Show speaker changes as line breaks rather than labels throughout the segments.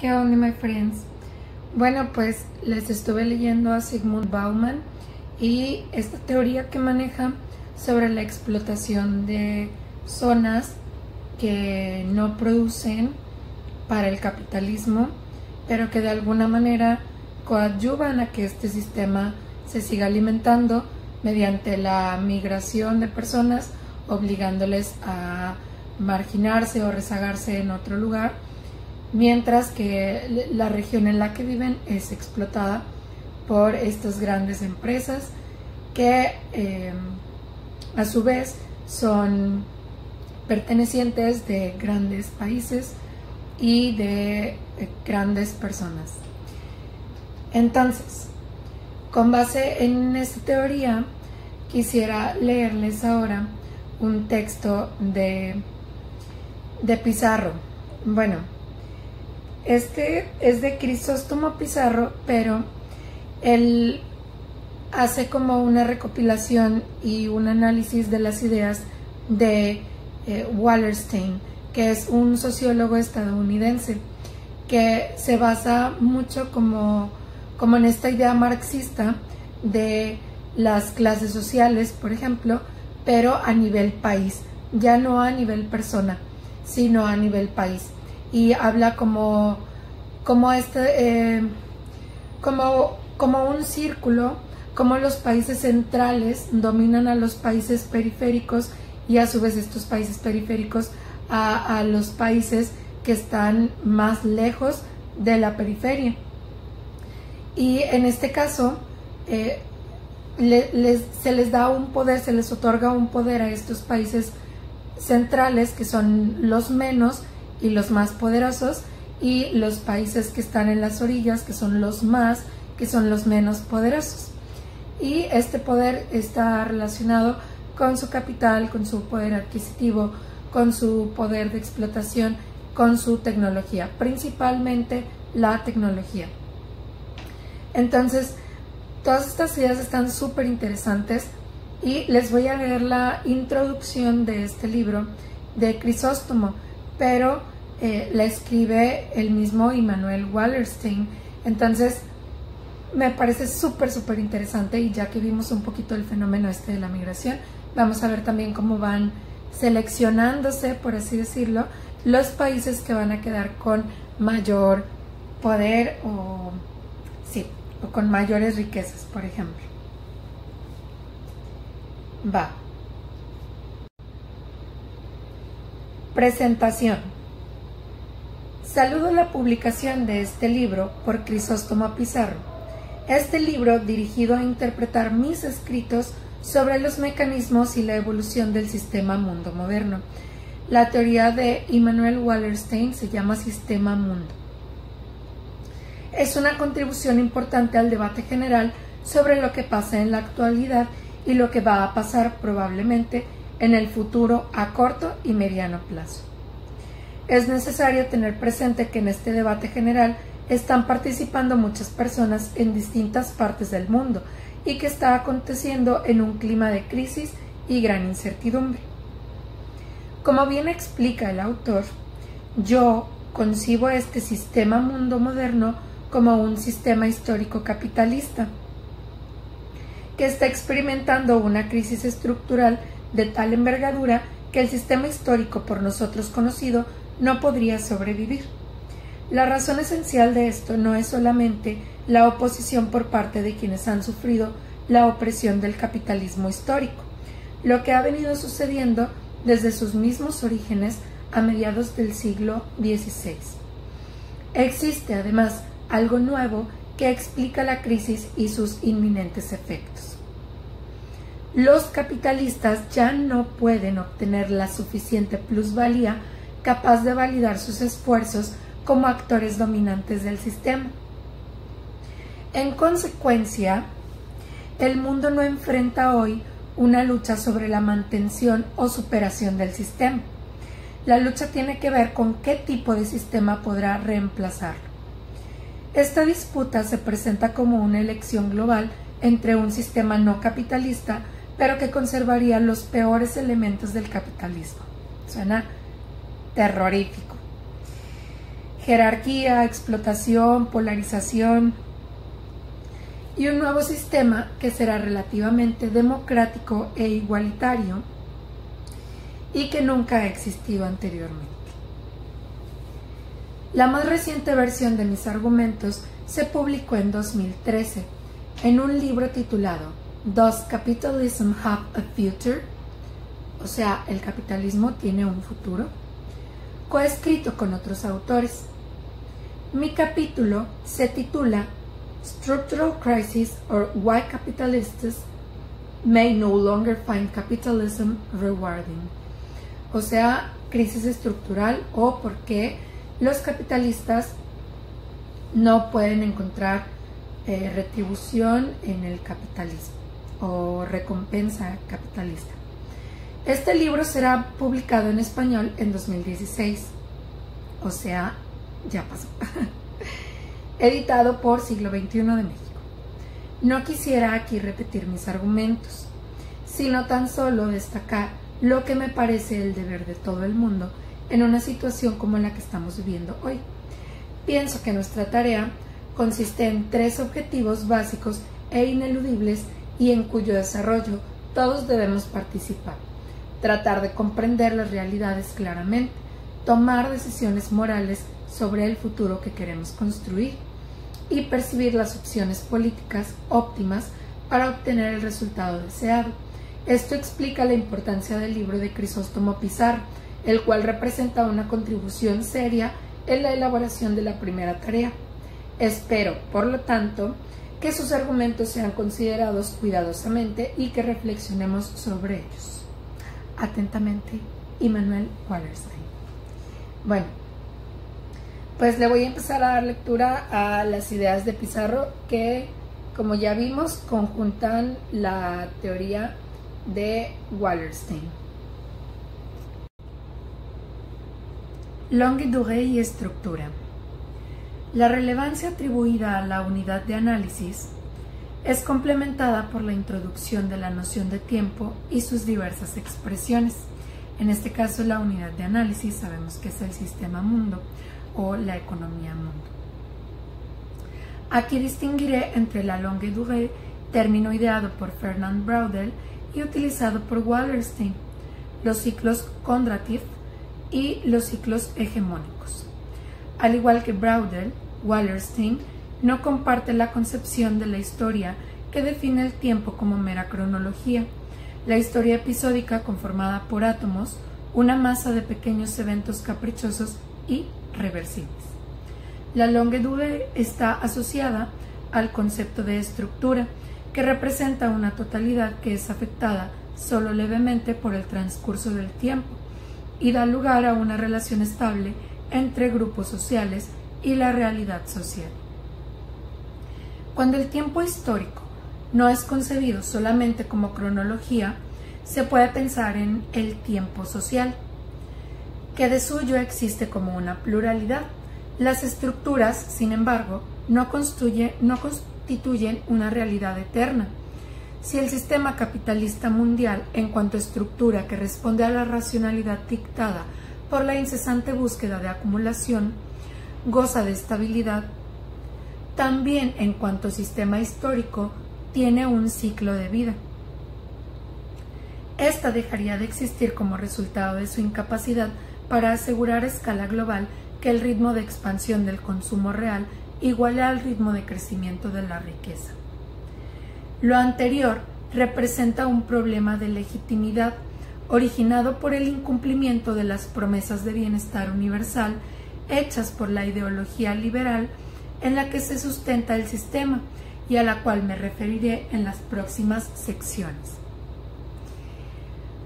¿Qué onda, my friends? Bueno, pues les estuve leyendo a Zygmunt Bauman y esta teoría que maneja sobre la explotación de zonas que no producen para el capitalismo, pero que de alguna manera coadyuvan a que este sistema se siga alimentando mediante la migración de personas, obligándoles a marginarse o rezagarse en otro lugar, mientras que la región en la que viven es explotada por estas grandes empresas que a su vez son pertenecientes de grandes países y de grandes personas. Entonces, con base en esta teoría, quisiera leerles ahora un texto de Pizarro. Bueno, este es de Crisóstomo Pizarro, pero él hace como una recopilación y un análisis de las ideas de Wallerstein, que es un sociólogo estadounidense que se basa mucho como en esta idea marxista de las clases sociales, por ejemplo, pero a nivel país, ya no a nivel persona, sino a nivel país. Y habla como un círculo, como los países centrales dominan a los países periféricos y a su vez estos países periféricos a los países que están más lejos de la periferia. Y en este caso se les da un poder, se les otorga un poder a estos países centrales, que son los menos y los más poderosos, y los países que están en las orillas, que son los más, que son los menos poderosos. Y este poder está relacionado con su capital, con su poder adquisitivo, con su poder de explotación, con su tecnología, principalmente la tecnología. Entonces, todas estas ideas están súper interesantes y les voy a leer la introducción de este libro de Crisóstomo, pero la escribe el mismo Immanuel Wallerstein. Entonces, me parece súper interesante, y ya que vimos un poquito el fenómeno de la migración, vamos a ver también cómo van seleccionándose, por así decirlo, los países que van a quedar con mayor poder o con mayores riquezas, por ejemplo. Va. Presentación. Saludo la publicación de este libro por Crisóstomo Pizarro. Este libro, dirigido a interpretar mis escritos sobre los mecanismos y la evolución del sistema mundo moderno. La teoría de Immanuel Wallerstein se llama Sistema Mundo. Es una contribución importante al debate general sobre lo que pasa en la actualidad y lo que va a pasar probablemente en el futuro a corto y mediano plazo. Es necesario tener presente que en este debate general están participando muchas personas en distintas partes del mundo y que está aconteciendo en un clima de crisis y gran incertidumbre. Como bien explica el autor, yo concibo este sistema mundo moderno como un sistema histórico capitalista que está experimentando una crisis estructural de tal envergadura que el sistema histórico por nosotros conocido no podría sobrevivir. La razón esencial de esto no es solamente la oposición por parte de quienes han sufrido la opresión del capitalismo histórico, lo que ha venido sucediendo desde sus mismos orígenes a mediados del siglo XVI. Existe además algo nuevo que explica la crisis y sus inminentes efectos. Los capitalistas ya no pueden obtener la suficiente plusvalía capaz de validar sus esfuerzos como actores dominantes del sistema. En consecuencia, el mundo no enfrenta hoy una lucha sobre la mantención o superación del sistema. La lucha tiene que ver con qué tipo de sistema podrá reemplazarlo. Esta disputa se presenta como una elección global entre un sistema no capitalista, pero que conservaría los peores elementos del capitalismo. Suena terrorífico. jerarquía, explotación, polarización y un nuevo sistema que será relativamente democrático e igualitario y que nunca ha existido anteriormente. La más reciente versión de mis argumentos se publicó en 2013 en un libro titulado Does Capitalism Have a Future? O sea, ¿el capitalismo tiene un futuro? Coescrito con otros autores. Mi capítulo se titula Structural Crisis or Why Capitalists May No Longer Find Capitalism Rewarding. O sea, crisis estructural o por qué los capitalistas no pueden encontrar retribución en el capitalismo o recompensa capitalista. Este libro será publicado en español en 2016, o sea, ya pasó. Editado por Siglo XXI de México. No quisiera aquí repetir mis argumentos, sino tan solo destacar lo que me parece el deber de todo el mundo en una situación como la que estamos viviendo hoy. Pienso que nuestra tarea consiste en 3 objetivos básicos e ineludibles y en cuyo desarrollo todos debemos participar. Tratar de comprender las realidades claramente, tomar decisiones morales sobre el futuro que queremos construir y percibir las opciones políticas óptimas para obtener el resultado deseado. Esto explica la importancia del libro de Crisóstomo Pizarro, el cual representa una contribución seria en la elaboración de la primera tarea. Espero, por lo tanto, que sus argumentos sean considerados cuidadosamente y que reflexionemos sobre ellos. Atentamente, Immanuel Wallerstein. Bueno, pues le voy a empezar a dar lectura a las ideas de Pizarro que, como ya vimos, conjuntan la teoría de Wallerstein. Longue durée y estructura. La relevancia atribuida a la unidad de análisis es complementada por la introducción de la noción de tiempo y sus diversas expresiones. En este caso, la unidad de análisis sabemos que es el sistema mundo o la economía mundo. Aquí distinguiré entre la longue durée, término ideado por Fernand Braudel y utilizado por Wallerstein, los ciclos Kondratiev y los ciclos hegemónicos. Al igual que Braudel, Wallerstein no comparte la concepción de la historia que define el tiempo como mera cronología. La historia episódica conformada por átomos, una masa de pequeños eventos caprichosos y reversibles. La longue durée está asociada al concepto de estructura, que representa una totalidad que es afectada solo levemente por el transcurso del tiempo y da lugar a una relación estable entre grupos sociales y la realidad social. Cuando el tiempo histórico no es concebido solamente como cronología, se puede pensar en el tiempo social, que de suyo existe como una pluralidad. Las estructuras, sin embargo, no constituyen una realidad eterna. Si el sistema capitalista mundial, en cuanto a estructura que responde a la racionalidad dictada por la incesante búsqueda de acumulación, goza de estabilidad, también en cuanto sistema histórico tiene un ciclo de vida. Esta dejaría de existir como resultado de su incapacidad para asegurar a escala global que el ritmo de expansión del consumo real iguale al ritmo de crecimiento de la riqueza. Lo anterior representa un problema de legitimidad originado por el incumplimiento de las promesas de bienestar universal hechas por la ideología liberal en la que se sustenta el sistema y a la cual me referiré en las próximas secciones.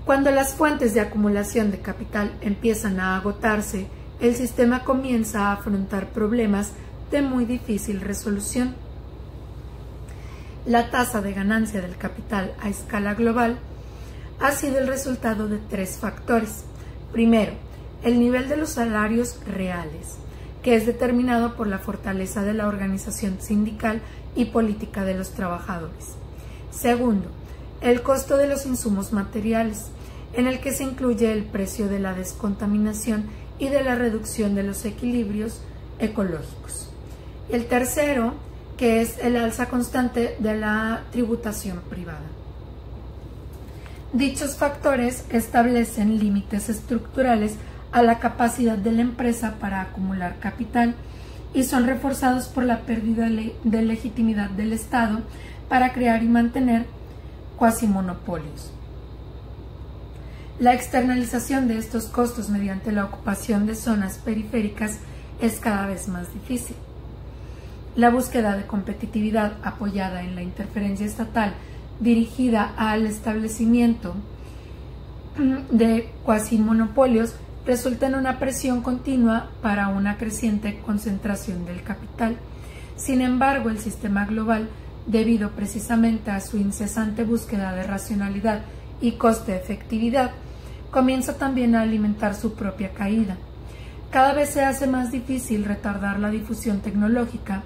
Cuando las fuentes de acumulación de capital empiezan a agotarse, el sistema comienza a afrontar problemas de muy difícil resolución. La tasa de ganancia del capital a escala global ha sido el resultado de 3 factores. Primero, el nivel de los salarios reales, que es determinado por la fortaleza de la organización sindical y política de los trabajadores. Segundo, el costo de los insumos materiales, en el que se incluye el precio de la descontaminación y de la reducción de los equilibrios ecológicos. El tercero, que es el alza constante de la tributación privada. Dichos factores establecen límites estructurales a la capacidad de la empresa para acumular capital y son reforzados por la pérdida de legitimidad del Estado para crear y mantener cuasimonopolios. La externalización de estos costos mediante la ocupación de zonas periféricas es cada vez más difícil. La búsqueda de competitividad apoyada en la interferencia estatal dirigida al establecimiento de cuasimonopolios resulta en una presión continua para una creciente concentración del capital. Sin embargo, el sistema global, debido precisamente a su incesante búsqueda de racionalidad y coste-efectividad, comienza también a alimentar su propia caída. Cada vez se hace más difícil retardar la difusión tecnológica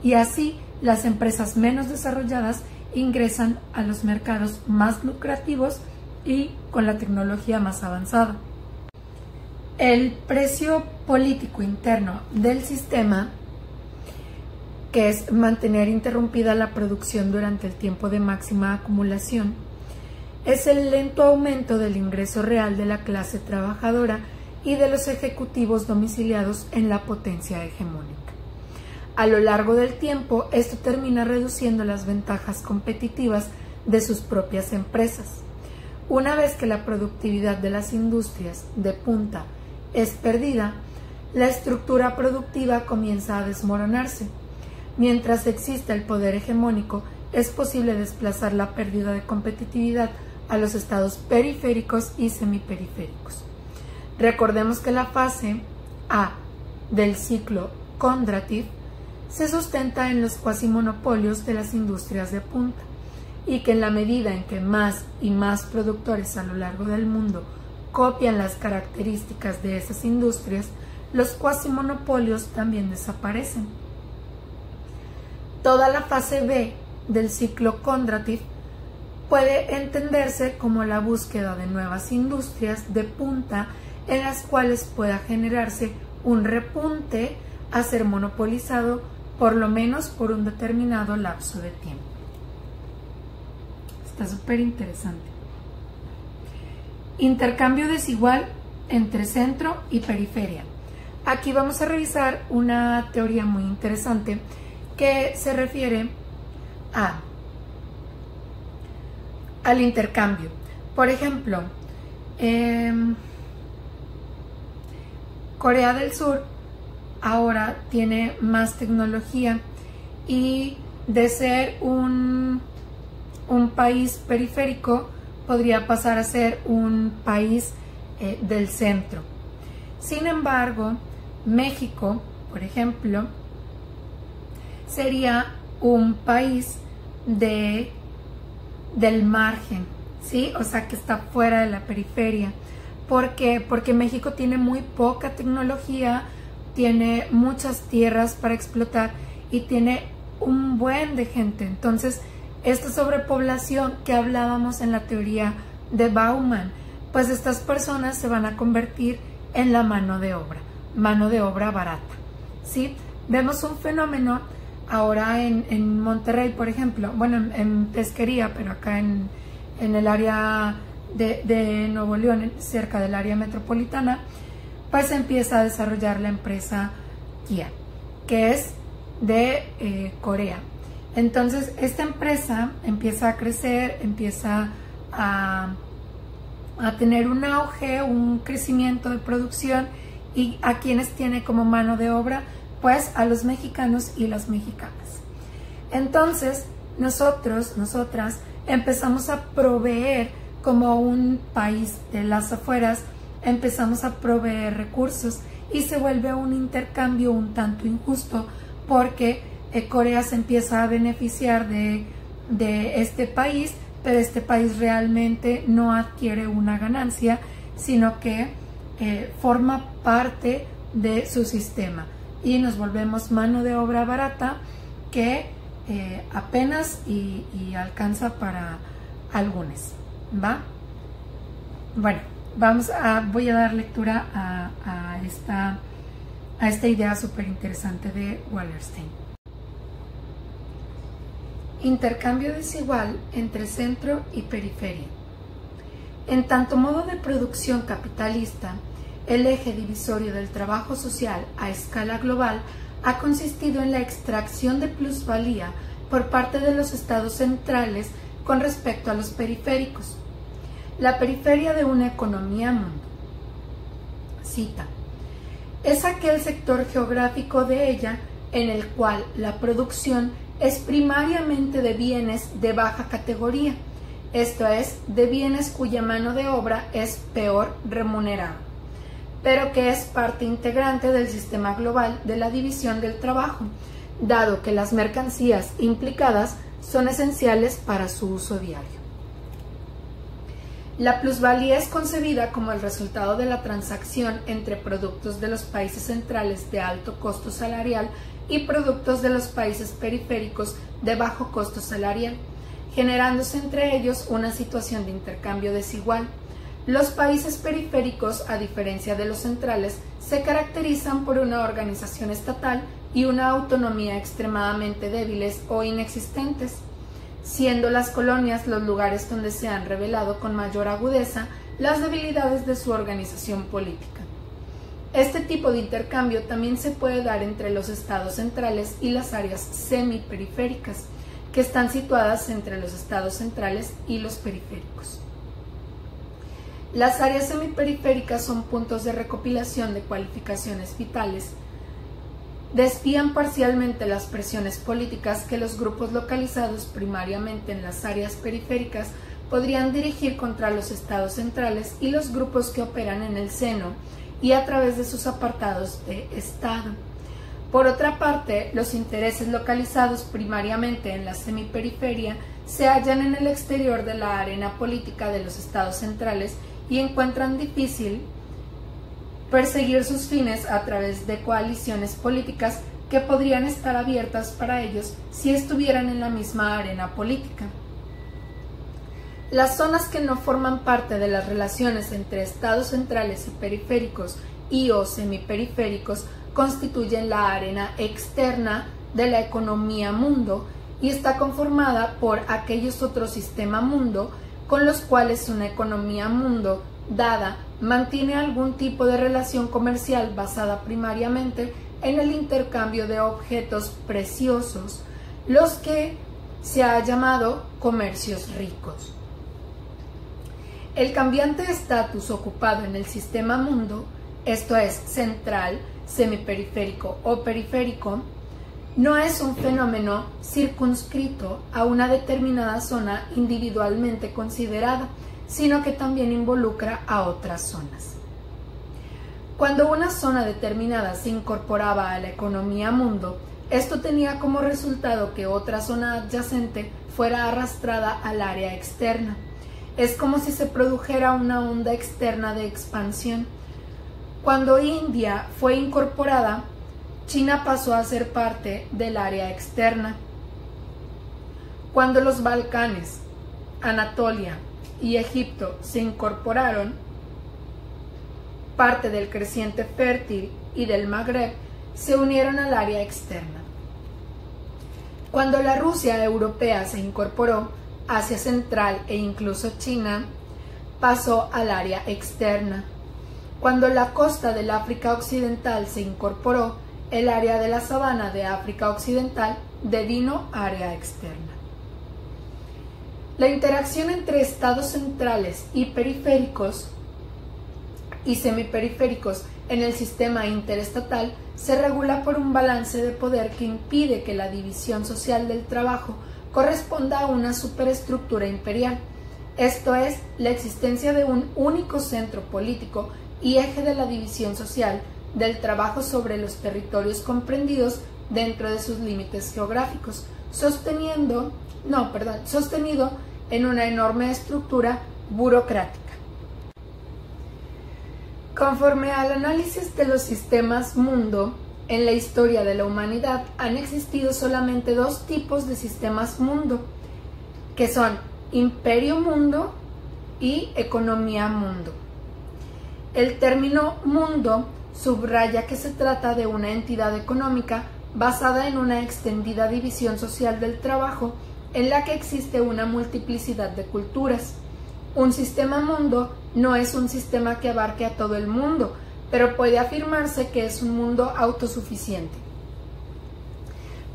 y así las empresas menos desarrolladas ingresan a los mercados más lucrativos y con la tecnología más avanzada. El precio político interno del sistema, que es mantener interrumpida la producción durante el tiempo de máxima acumulación, es el lento aumento del ingreso real de la clase trabajadora y de los ejecutivos domiciliados en la potencia hegemónica. A lo largo del tiempo, esto termina reduciendo las ventajas competitivas de sus propias empresas. Una vez que la productividad de las industrias de punta es perdida, la estructura productiva comienza a desmoronarse. Mientras exista el poder hegemónico, es posible desplazar la pérdida de competitividad a los estados periféricos y semiperiféricos. Recordemos que la fase A del ciclo Kondratiev se sustenta en los cuasimonopolios de las industrias de punta y que en la medida en que más y más productores a lo largo del mundo copian las características de esas industrias, los cuasimonopolios también desaparecen. Toda la fase B del ciclo Kondratiev puede entenderse como la búsqueda de nuevas industrias de punta en las cuales pueda generarse un repunte a ser monopolizado por lo menos por un determinado lapso de tiempo. Está súper interesante. Intercambio desigual entre centro y periferia. Aquí vamos a revisar una teoría muy interesante que se refiere al intercambio. Por ejemplo, Corea del Sur ahora tiene más tecnología y de ser un país periférico podría pasar a ser un país del centro. Sin embargo, México, por ejemplo, sería un país del margen, ¿sí? O sea, que está fuera de la periferia. ¿Por qué? Porque México tiene muy poca tecnología, tiene muchas tierras para explotar y tiene un buen de gente. Entonces, esta sobrepoblación que hablábamos en la teoría de Bauman, pues estas personas se van a convertir en la mano de obra barata, ¿sí? Vemos un fenómeno ahora en Monterrey, por ejemplo, bueno, en Pesquería, pero acá en el área de Nuevo León, cerca del área metropolitana, pues empieza a desarrollar la empresa Kia, que es de Corea. Entonces, esta empresa empieza a crecer, empieza a tener un auge, un crecimiento de producción, y a quienes tiene como mano de obra, pues a los mexicanos y las mexicanas. Entonces, nosotras empezamos a proveer como un país de las afueras, empezamos a proveer recursos y se vuelve un intercambio un tanto injusto porque Corea se empieza a beneficiar de este país, pero este país realmente no adquiere una ganancia, sino que forma parte de su sistema y nos volvemos mano de obra barata que apenas y alcanza para algunos, ¿va? Bueno, voy a dar lectura a a esta idea súper interesante de Wallerstein. Intercambio desigual entre centro y periferia. En tanto modo de producción capitalista, el eje divisorio del trabajo social a escala global ha consistido en la extracción de plusvalía por parte de los estados centrales con respecto a los periféricos. La periferia de una economía mundo. Cita: es aquel sector geográfico de ella en el cual la producción es primariamente de bienes de baja categoría, esto es, de bienes cuya mano de obra es peor remunerada, pero que es parte integrante del sistema global de la división del trabajo, dado que las mercancías implicadas son esenciales para su uso diario. La plusvalía es concebida como el resultado de la transacción entre productos de los países centrales de alto costo salarial y productos de los países periféricos de bajo costo salarial, generándose entre ellos una situación de intercambio desigual. Los países periféricos, a diferencia de los centrales, se caracterizan por una organización estatal y una autonomía extremadamente débiles o inexistentes, siendo las colonias los lugares donde se han revelado con mayor agudeza las debilidades de su organización política. Este tipo de intercambio también se puede dar entre los estados centrales y las áreas semiperiféricas, que están situadas entre los estados centrales y los periféricos. Las áreas semiperiféricas son puntos de recopilación de cualificaciones vitales, desvían parcialmente las presiones políticas que los grupos localizados primariamente en las áreas periféricas podrían dirigir contra los estados centrales y los grupos que operan en el seno y a través de sus apartados de estado. Por otra parte, los intereses localizados primariamente en la semiperiferia se hallan en el exterior de la arena política de los estados centrales y encuentran difícil perseguir sus fines a través de coaliciones políticas que podrían estar abiertas para ellos si estuvieran en la misma arena política. Las zonas que no forman parte de las relaciones entre estados centrales y periféricos y o semiperiféricos constituyen la arena externa de la economía mundo y está conformada por aquellos otros sistema mundo con los cuales una economía mundo dada mantiene algún tipo de relación comercial basada primariamente en el intercambio de objetos preciosos, los que se ha llamado comercios ricos. El cambiante estatus ocupado en el sistema mundo, esto es central, semiperiférico o periférico, no es un fenómeno circunscrito a una determinada zona individualmente considerada, sino que también involucra a otras zonas. Cuando una zona determinada se incorporaba a la economía mundo, esto tenía como resultado que otra zona adyacente fuera arrastrada al área externa. Es como si se produjera una onda externa de expansión. Cuando India fue incorporada, China pasó a ser parte del área externa. Cuando los Balcanes, Anatolia y Egipto se incorporaron, parte del creciente fértil y del Magreb se unieron al área externa. Cuando la Rusia europea se incorporó, Asia Central e incluso China pasó al área externa. Cuando la costa del África Occidental se incorporó, el área de la sabana de África Occidental devino área externa. La interacción entre estados centrales y periféricos y semiperiféricos en el sistema interestatal se regula por un balance de poder que impide que la división social del trabajo corresponda a una superestructura imperial, esto es, la existencia de un único centro político y eje de la división social del trabajo sobre los territorios comprendidos dentro de sus límites geográficos, sostenido en una enorme estructura burocrática. Conforme al análisis de los sistemas mundo, en la historia de la humanidad han existido solamente dos tipos de sistemas mundo, que son imperio mundo y economía mundo. El término mundo subraya que se trata de una entidad económica basada en una extendida división social del trabajo en la que existe una multiplicidad de culturas. Un sistema mundo no es un sistema que abarque a todo el mundo, pero puede afirmarse que es un mundo autosuficiente.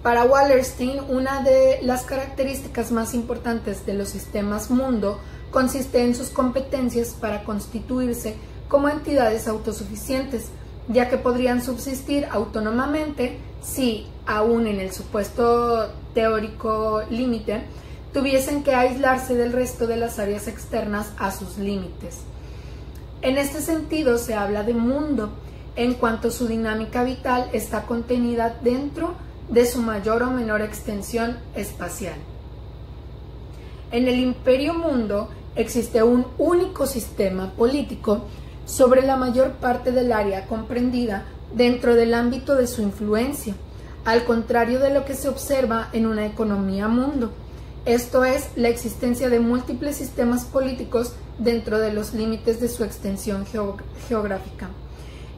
Para Wallerstein, una de las características más importantes de los sistemas mundo consiste en sus competencias para constituirse como entidades autosuficientes, ya que podrían subsistir autónomamente si, aún en el supuesto teórico límite, tuviesen que aislarse del resto de las áreas externas a sus límites. En este sentido se habla de mundo, en cuanto su dinámica vital está contenida dentro de su mayor o menor extensión espacial. En el imperio mundo existe un único sistema político sobre la mayor parte del área comprendida dentro del ámbito de su influencia, al contrario de lo que se observa en una economía mundo, esto es, la existencia de múltiples sistemas políticos dentro de los límites de su extensión geográfica.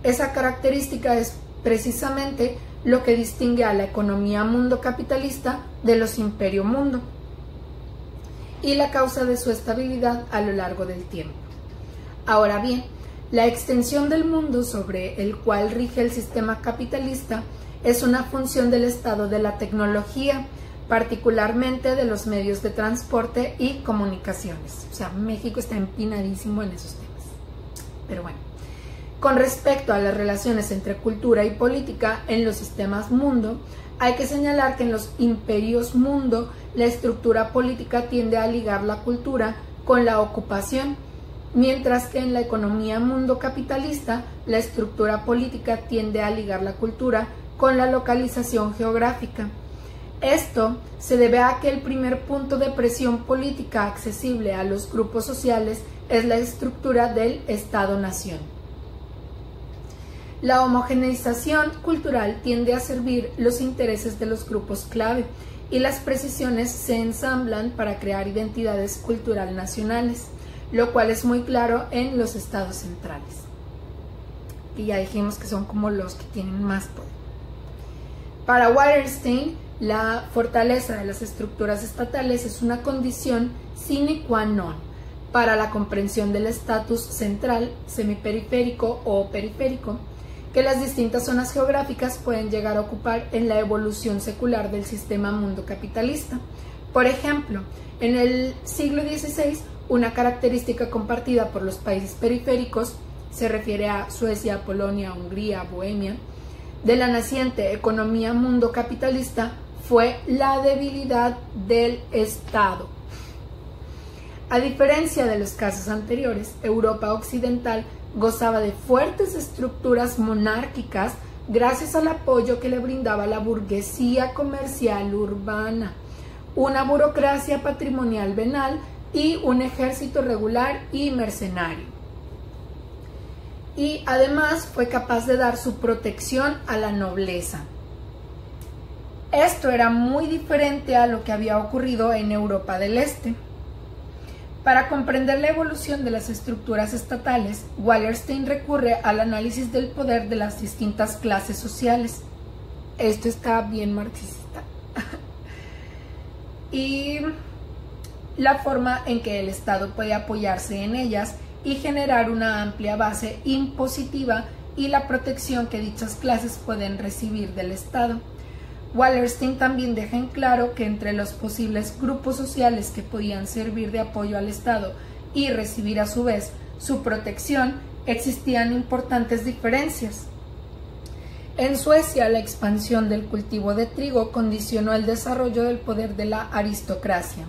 Esa característica es precisamente lo que distingue a la economía mundo capitalista de los imperio mundo y la causa de su estabilidad a lo largo del tiempo. Ahora bien, la extensión del mundo sobre el cual rige el sistema capitalista es una función del estado de la tecnología, particularmente de los medios de transporte y comunicaciones. O sea, México está empinadísimo en esos temas. Pero bueno, con respecto a las relaciones entre cultura y política en los sistemas mundo, hay que señalar que en los imperios mundo la estructura política tiende a ligar la cultura con la ocupación, mientras que en la economía mundo capitalista la estructura política tiende a ligar la cultura con la localización geográfica. Esto se debe a que el primer punto de presión política accesible a los grupos sociales es la estructura del Estado-nación. La homogeneización cultural tiende a servir los intereses de los grupos clave y las precisiones se ensamblan para crear identidades cultural nacionales, lo cual es muy claro en los estados centrales. Y ya dijimos que son como los que tienen más poder. Para Wallerstein, la fortaleza de las estructuras estatales es una condición sine qua non para la comprensión del estatus central, semiperiférico o periférico que las distintas zonas geográficas pueden llegar a ocupar en la evolución secular del sistema mundo capitalista. Por ejemplo, en el siglo XVI, una característica compartida por los países periféricos, se refiere a Suecia, Polonia, Hungría, Bohemia, de la naciente economía mundo capitalista fue la debilidad del Estado. A diferencia de los casos anteriores, Europa occidental gozaba de fuertes estructuras monárquicas gracias al apoyo que le brindaba la burguesía comercial urbana, una burocracia patrimonial venal y un ejército regular y mercenario. Y además fue capaz de dar su protección a la nobleza. Esto era muy diferente a lo que había ocurrido en Europa del Este. Para comprender la evolución de las estructuras estatales, Wallerstein recurre al análisis del poder de las distintas clases sociales. Esto está bien marxista. Y la forma en que el Estado puede apoyarse en ellas y generar una amplia base impositiva y la protección que dichas clases pueden recibir del Estado. Wallerstein también deja en claro que entre los posibles grupos sociales que podían servir de apoyo al Estado y recibir a su vez su protección, existían importantes diferencias. En Suecia, la expansión del cultivo de trigo condicionó el desarrollo del poder de la aristocracia.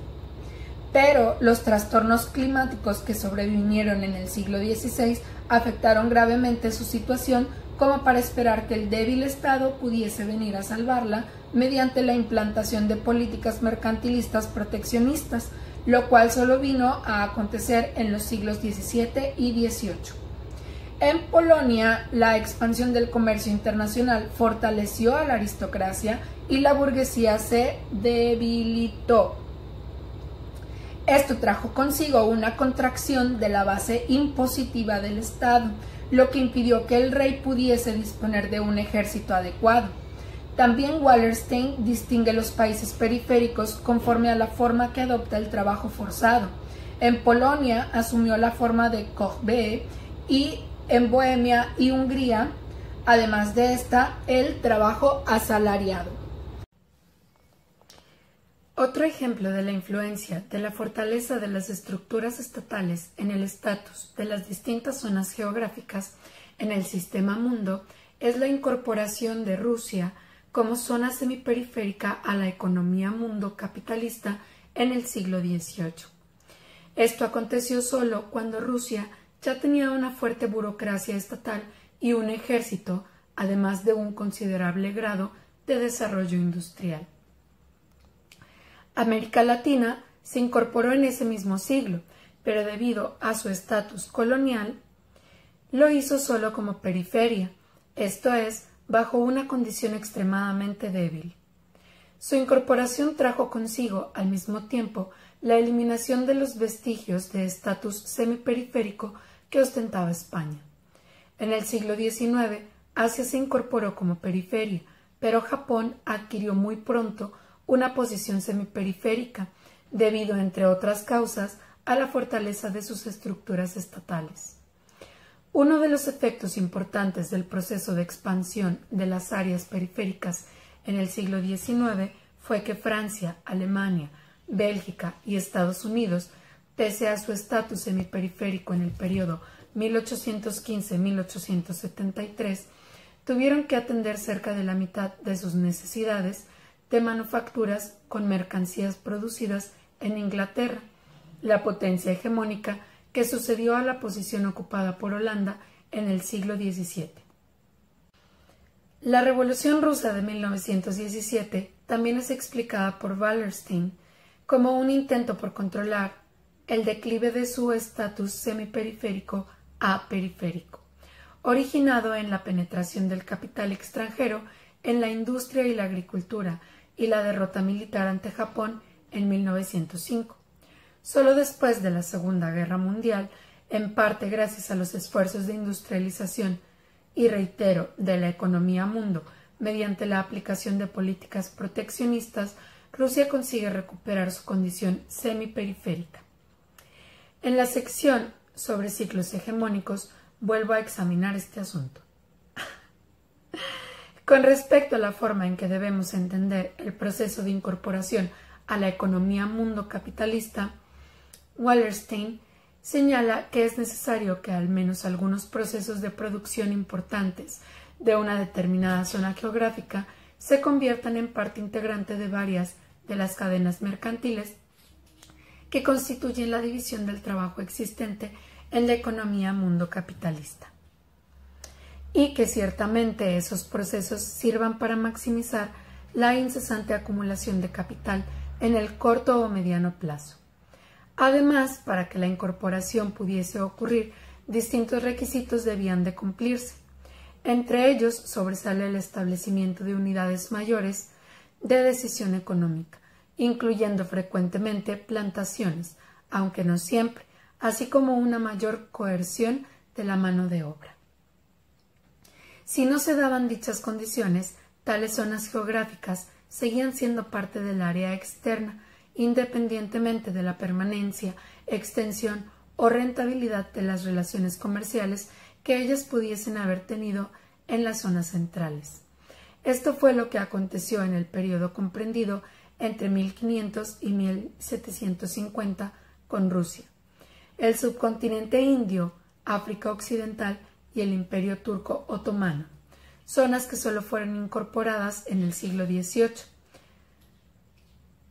Pero los trastornos climáticos que sobrevinieron en el siglo XVI afectaron gravemente su situación, como para esperar que el débil Estado pudiese venir a salvarla mediante la implantación de políticas mercantilistas proteccionistas, lo cual solo vino a acontecer en los siglos XVII y XVIII. En Polonia, la expansión del comercio internacional fortaleció a la aristocracia y la burguesía se debilitó. Esto trajo consigo una contracción de la base impositiva del Estado, lo que impidió que el rey pudiese disponer de un ejército adecuado. También Wallerstein distingue los países periféricos conforme a la forma que adopta el trabajo forzado. En Polonia asumió la forma de Corvée y en Bohemia y Hungría, además de esta, el trabajo asalariado. Otro ejemplo de la influencia de la fortaleza de las estructuras estatales en el estatus de las distintas zonas geográficas en el sistema mundo es la incorporación de Rusia como zona semiperiférica a la economía mundo capitalista en el siglo XVIII. Esto aconteció solo cuando Rusia ya tenía una fuerte burocracia estatal y un ejército, además de un considerable grado de desarrollo industrial. América Latina se incorporó en ese mismo siglo, pero debido a su estatus colonial, lo hizo solo como periferia, esto es, bajo una condición extremadamente débil. Su incorporación trajo consigo, al mismo tiempo, la eliminación de los vestigios de estatus semiperiférico que ostentaba España. En el siglo XIX, Asia se incorporó como periferia, pero Japón adquirió muy pronto una posición semiperiférica, debido, entre otras causas, a la fortaleza de sus estructuras estatales. Uno de los efectos importantes del proceso de expansión de las áreas periféricas en el siglo XIX fue que Francia, Alemania, Bélgica y Estados Unidos, pese a su estatus semiperiférico en el periodo 1815-1873, tuvieron que atender cerca de la mitad de sus necesidades de manufacturas con mercancías producidas en Inglaterra, la potencia hegemónica que sucedió a la posición ocupada por Holanda en el siglo XVII. La Revolución Rusa de 1917 también es explicada por Wallerstein como un intento por controlar el declive de su estatus semiperiférico a periférico, originado en la penetración del capital extranjero en la industria y la agricultura y la derrota militar ante Japón en 1905. Solo después de la Segunda Guerra Mundial, en parte gracias a los esfuerzos de industrialización y, reitero, de la economía mundo, mediante la aplicación de políticas proteccionistas, Rusia consigue recuperar su condición semiperiférica. En la sección sobre ciclos hegemónicos vuelvo a examinar este asunto. Con respecto a la forma en que debemos entender el proceso de incorporación a la economía mundo capitalista, Wallerstein señala que es necesario que al menos algunos procesos de producción importantes de una determinada zona geográfica se conviertan en parte integrante de varias de las cadenas mercantiles que constituyen la división del trabajo existente en la economía mundo capitalista, y que ciertamente esos procesos sirvan para maximizar la incesante acumulación de capital en el corto o mediano plazo. Además, para que la incorporación pudiese ocurrir, distintos requisitos debían de cumplirse. Entre ellos sobresale el establecimiento de unidades mayores de decisión económica, incluyendo frecuentemente plantaciones, aunque no siempre, así como una mayor coerción de la mano de obra. Si no se daban dichas condiciones, tales zonas geográficas seguían siendo parte del área externa, independientemente de la permanencia, extensión o rentabilidad de las relaciones comerciales que ellas pudiesen haber tenido en las zonas centrales. Esto fue lo que aconteció en el periodo comprendido entre 1500 y 1750 con Rusia, el subcontinente indio, África Occidental y el Imperio Turco Otomano, zonas que solo fueron incorporadas en el siglo XVIII.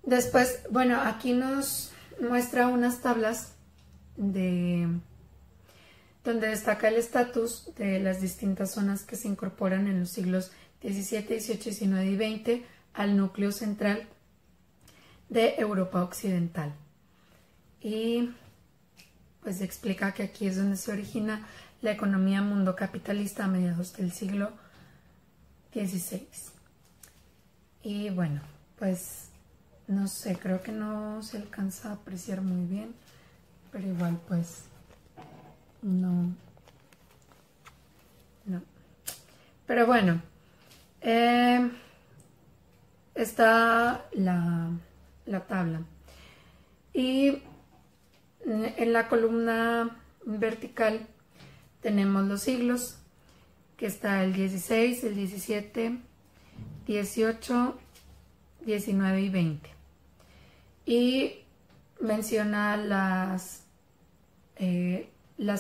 Después, aquí nos muestra unas tablas donde destaca el estatus de las distintas zonas que se incorporan en los siglos XVII, XVIII, XIX y XX al núcleo central de Europa Occidental. Y pues explica que aquí es donde se origina la economía mundo capitalista a mediados del siglo XVI. Y bueno, pues no sé, creo que no se alcanza a apreciar muy bien, pero igual pues no No. Pero bueno, está la tabla. Y en la columna vertical tenemos los siglos, que está el 16, el 17, 18, 19 y 20. Y menciona las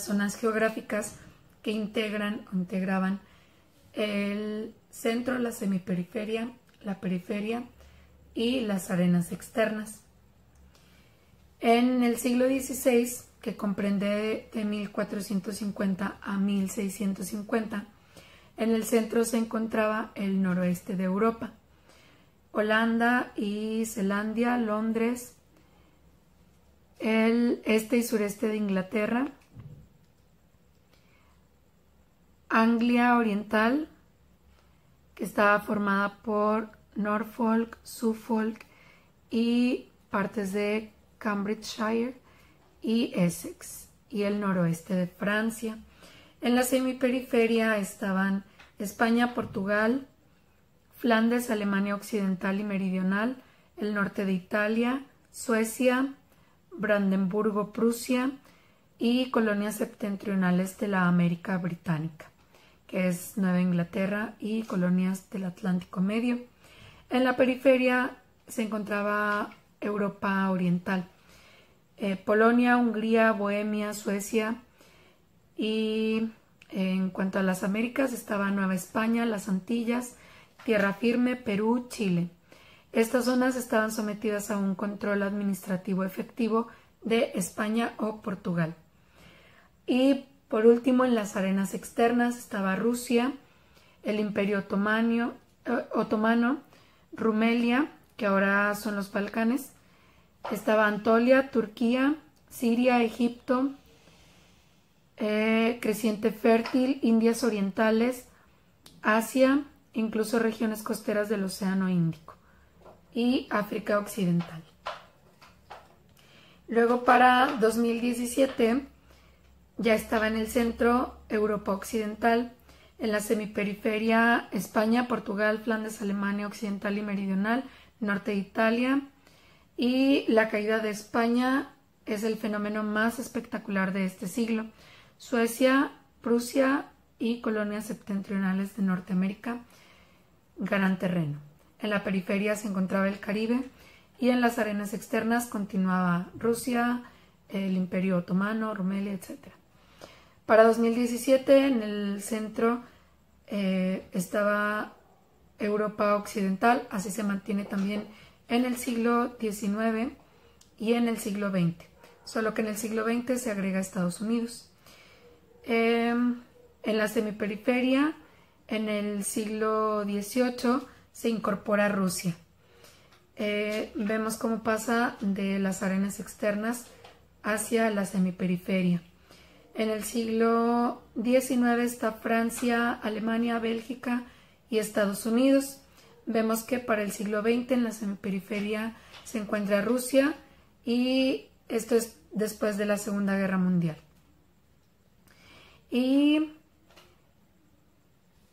zonas geográficas que integraban el centro, la semiperiferia, la periferia y las arenas externas. En el siglo XVI, que comprende de 1450 a 1650, en el centro se encontraba el noroeste de Europa, Holanda y Zelandia, Londres, el este y sureste de Inglaterra, Anglia Oriental, que estaba formada por Norfolk, Suffolk y partes de Cambridgeshire y Essex, y el noroeste de Francia. En la semiperiferia estaban España, Portugal, Flandes, Alemania Occidental y Meridional, el norte de Italia, Suecia, Brandenburgo, Prusia y colonias septentrionales de la América Británica, que es Nueva Inglaterra, y colonias del Atlántico Medio. En la periferia se encontraba Europa Oriental, Polonia, Hungría, Bohemia, Suecia, y en cuanto a las Américas estaba Nueva España, las Antillas, Tierra Firme, Perú, Chile. Estas zonas estaban sometidas a un control administrativo efectivo de España o Portugal. Y por último, en las arenas externas estaba Rusia, el Imperio Otomano, Rumelia, que ahora son los Balcanes, estaba Anatolia, Turquía, Siria, Egipto, creciente fértil, Indias Orientales, Asia, incluso regiones costeras del Océano Índico, y África Occidental. Luego, para 2017 ya estaba en el centro Europa Occidental, en la semiperiferia España, Portugal, Flandes, Alemania Occidental y Meridional, norte de Italia, y la caída de España es el fenómeno más espectacular de este siglo. Suecia, Prusia y colonias septentrionales de Norteamérica ganan terreno. En la periferia se encontraba el Caribe, y en las arenas externas continuaba Rusia, el Imperio Otomano, Rumelia, etc. Para 2017 en el centro estaba Europa Occidental, así se mantiene también en el siglo XIX y en el siglo XX, solo que en el siglo XX se agrega Estados Unidos. En la semiperiferia, en el siglo XVIII, se incorpora Rusia. Vemos cómo pasa de las arenas externas hacia la semiperiferia. En el siglo XIX está Francia, Alemania, Bélgica y Estados Unidos. Vemos que para el siglo XX en la semiperiferia se encuentra Rusia, y esto es después de la Segunda Guerra Mundial. Y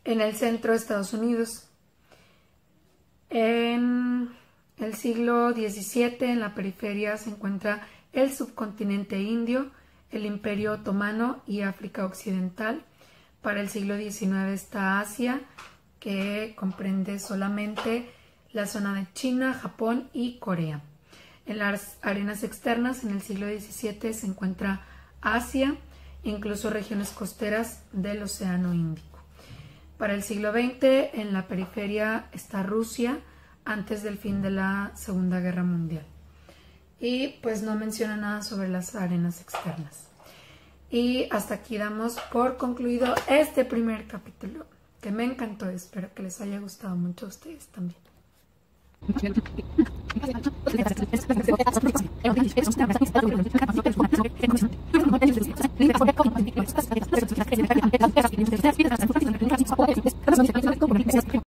en el centro Estados Unidos. En el siglo XVII en la periferia se encuentra el subcontinente indio, el Imperio Otomano y África Occidental. Para el siglo XIX está Asia, que comprende solamente la zona de China, Japón y Corea. En las arenas externas en el siglo XVII se encuentra Asia, incluso regiones costeras del Océano Índico. Para el siglo XX en la periferia está Rusia, antes del fin de la Segunda Guerra Mundial. Y pues no menciona nada sobre las arenas externas. Y hasta aquí damos por concluido este primer capítulo, que me encantó. Espero que les haya gustado mucho a ustedes también.